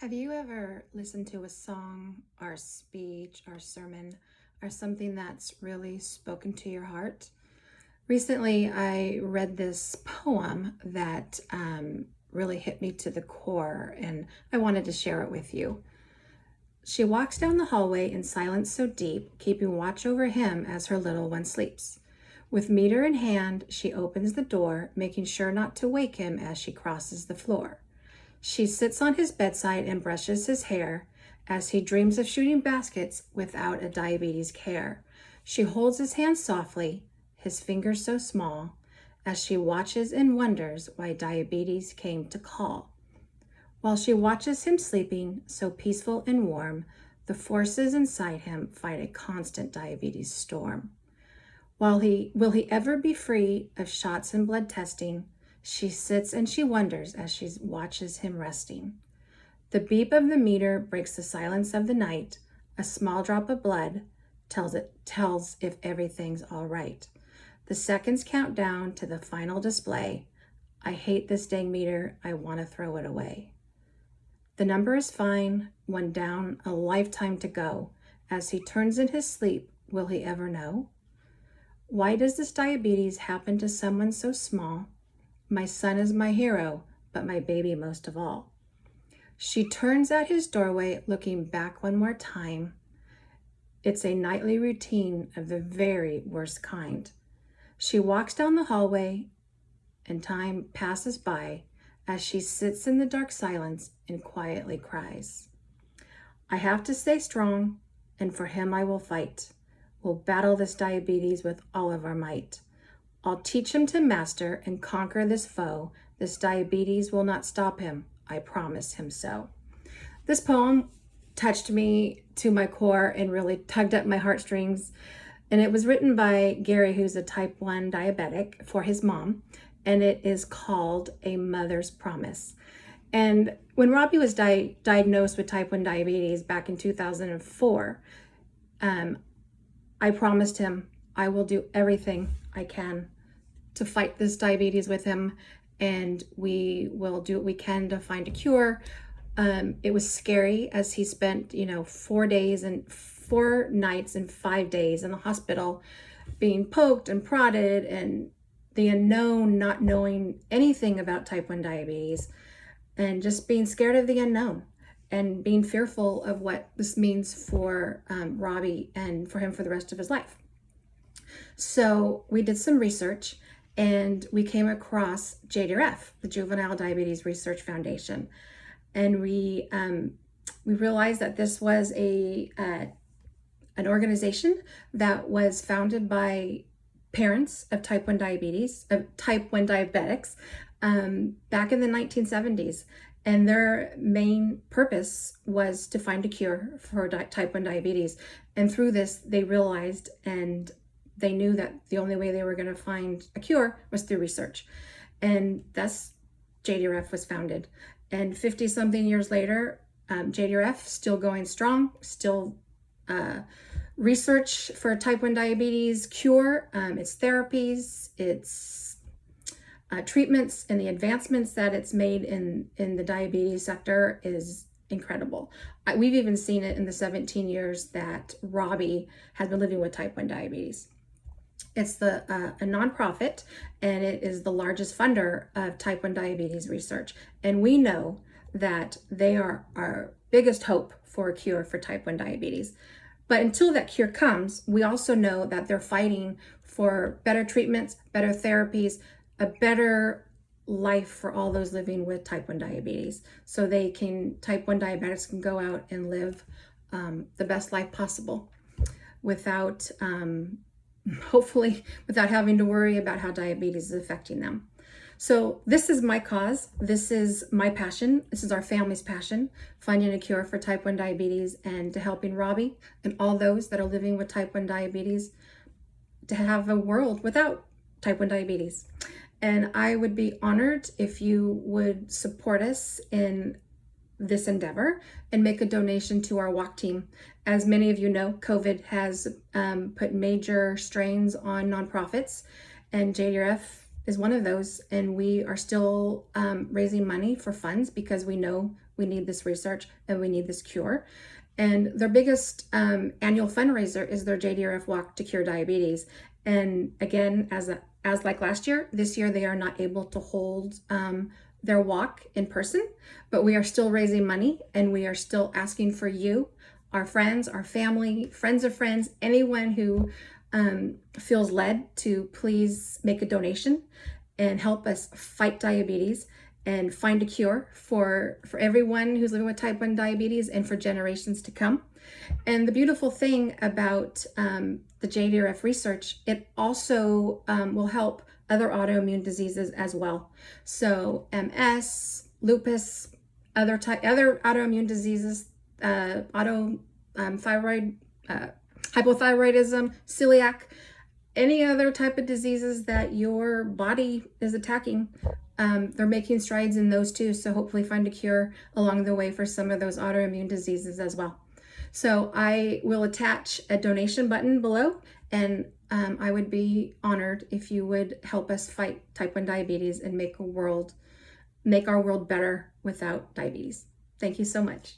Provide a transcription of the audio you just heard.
Have you ever listened to a song or a speech or a sermon or something that's really spoken to your heart? Recently, I read this poem that really hit me to the core, and I wanted to share it with you. She walks down the hallway in silence so deep, keeping watch over him as her little one sleeps. With meter in hand, she opens the door, making sure not to wake him as she crosses the floor. She sits on his bedside and brushes his hair as he dreams of shooting baskets without a diabetes care. She holds his hand softly, his fingers so small, as she watches and wonders why diabetes came to call. While she watches him sleeping, so peaceful and warm, the forces inside him fight a constant diabetes storm. Will he ever be free of shots and blood testing? She sits and she wonders as she watches him resting. The beep of the meter breaks the silence of the night. A small drop of blood tells if everything's all right. The seconds count down to the final display. I hate this dang meter. I want to throw it away. The number is fine, one down, a lifetime to go. As he turns in his sleep, will he ever know? Why does this diabetes happen to someone so small? My son is my hero, but my baby most of all. She turns at his doorway, looking back one more time. It's a nightly routine of the very worst kind. She walks down the hallway, and time passes by as she sits in the dark silence and quietly cries. I have to stay strong, and for him I will fight. We'll battle this diabetes with all of our might. I'll teach him to master and conquer this foe. This diabetes will not stop him. I promise him so. This poem touched me to my core and really tugged at my heartstrings. And it was written by Gary, who's a type 1 diabetic, for his mom. And it is called A Mother's Promise. And when Robbie was diagnosed with type 1 diabetes back in 2004, I promised him I will do everything I can to fight this diabetes with him, and we will do what we can to find a cure. It was scary as he spent, 4 nights and 5 days in the hospital being poked and prodded, and the unknown, not knowing anything about type 1 diabetes, and just being scared of the unknown and being fearful of what this means for Robbie and for him for the rest of his life. So we did some research and we came across JDRF, the Juvenile Diabetes Research Foundation. And we realized that this was an organization that was founded by parents of type 1 diabetics back in the 1970s. And their main purpose was to find a cure for type 1 diabetes. And through this, they realized and they knew that the only way they were going to find a cure was through research. And thus, JDRF was founded. And 50-something years later, JDRF still going strong, still research for type 1 diabetes cure, its therapies, its treatments, and the advancements that it's made in the diabetes sector is incredible. We've even seen it in the 17 years that Robbie has been living with type 1 diabetes. It's a nonprofit, and it is the largest funder of type 1 diabetes research. And we know that they are our biggest hope for a cure for type 1 diabetes. But until that cure comes, we also know that they're fighting for better treatments, better therapies, a better life for all those living with type 1 diabetes. So type 1 diabetics can go out and live the best life possible without, hopefully, without having to worry about how diabetes is affecting them. So this is my cause. This is my passion. This is our family's passion, finding a cure for type 1 diabetes and to helping Robbie and all those that are living with type 1 diabetes to have a world without type 1 diabetes. And I would be honored if you would support us in this endeavor and make a donation to our walk team. As many of you know, COVID has put major strains on nonprofits, and JDRF is one of those, and we are still raising money for funds because we know we need this research and we need this cure. And their biggest annual fundraiser is their JDRF Walk to Cure Diabetes. And again, as like last year, this year they are not able to hold their walk in person, but we are still raising money, and we are still asking for you, our friends, our family, friends of friends, anyone who feels led to please make a donation and help us fight diabetes and find a cure for everyone who's living with type 1 diabetes and for generations to come. And the beautiful thing about the JDRF research, it also will help other autoimmune diseases as well. So MS, lupus, other autoimmune diseases, thyroid, hypothyroidism, celiac, any other type of diseases that your body is attacking. They're making strides in those too, so hopefully find a cure along the way for some of those autoimmune diseases as well. So I will attach a donation button below, and I would be honored if you would help us fight type 1 diabetes and make our world better without diabetes. Thank you so much.